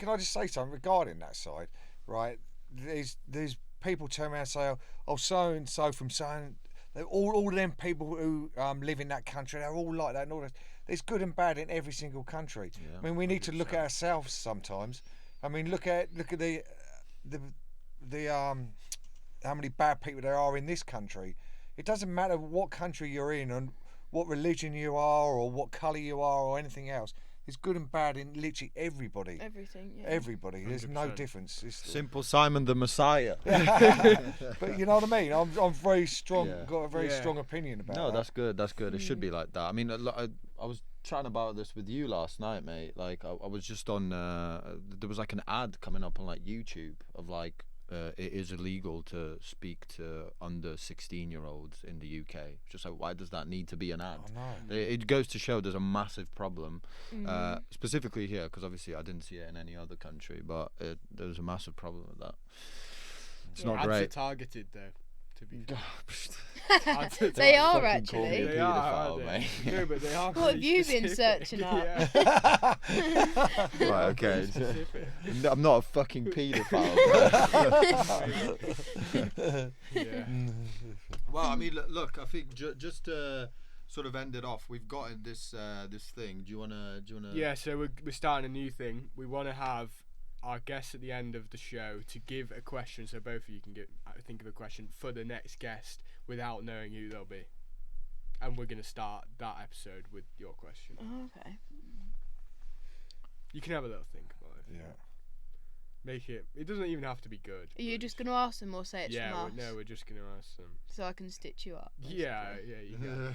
I just say something regarding that side? Right, there's people turn around and say, oh, so and so from so. All of them people who live in that country, they're all like that. And all that. There's good and bad in every single country. Yeah, I mean, we need to look 100%. at ourselves sometimes. I mean, look at the how many bad people there are in this country. It doesn't matter what country you're in and what religion you are or what colour you are or anything else. There's good and bad in literally everybody. Everything. Yeah. Everybody. There's no 100%. difference. It's, Simple Simon the Messiah. but you know what I mean. I'm very strong. Yeah. Got a very Yeah. strong opinion about No, that. that's good. That's good. It should be like that. I mean, I was chatting about this with you last night, mate. Like, I was just on. There was like an ad coming up on like YouTube of like it is illegal to speak to under 16-year-olds in the UK. Just like, why does that need to be an ad? I know. It goes to show there's a massive problem, specifically here, because obviously I didn't see it in any other country, but there's a massive problem with that. It's Yeah. not Ads are great. targeted though. To be fair. Ads They are Fucking call me actually. a They are, paedophile, aren't they? mate. No, but they are. What have pretty you been specific. searching up? Yeah. Right, okay. Specific. I'm not a fucking paedophile. Yeah. Well, I mean, look, I think just to sort of end it off, we've got this thing. Do you wanna? Yeah, so we're starting a new thing. We want to have our guests at the end of the show to give a question, so both of you can think of a question for the next guest without knowing who they'll be. And we're going to start that episode with your question. Oh, okay. You can have a little think about it. Yeah. Make it. It doesn't even have to be good. Are you but just going to ask them or say it's yeah, from us? we're just going to ask them. So I can stitch you up. Yeah, basically. yeah, you can.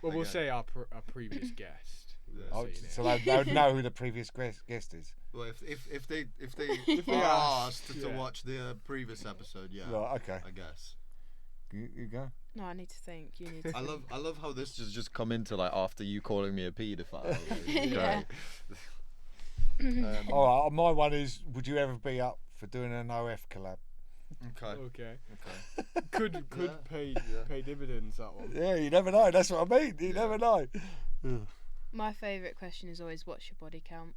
Well, we'll Okay. say our previous guest. Oh, So you so know. they don't know who the previous guest is. Well, if they they are ask, asked to yeah. watch the previous episode, yeah, Right. Okay. I guess. You go. No, I need to think. You need to. I love how this has just come into like after you calling me a paedophile. It's Yeah. great. All right. My one is: would you ever be up for doing an OF collab? Okay. Okay. Okay. Could Yeah. pay dividends, that one. Yeah, you never know. That's what I mean. You never know. My favourite question is always, what's your body count?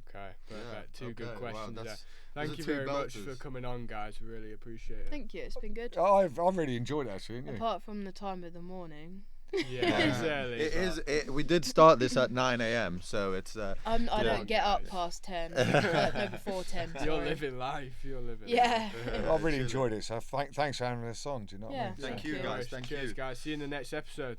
Okay, perfect. Two good okay, wow, questions there. that's- Thank those you are two very much for belters. coming on, guys. We really appreciate it. Thank you. It's been good. I've really enjoyed it actually. Haven't you? Apart from the time of the morning. Yeah, it's early. It but- is. We did start this at 9 a.m. So it's. I Yeah. don't get up Guys. past 10. No, before 10. You're sorry. living life. You're living. Yeah. I've really enjoyed it. So thanks for having us on. Do you know what I Yeah. mean? Thank So- you, No guys. worries. Thank Cheers, you. guys. See you in the next episode.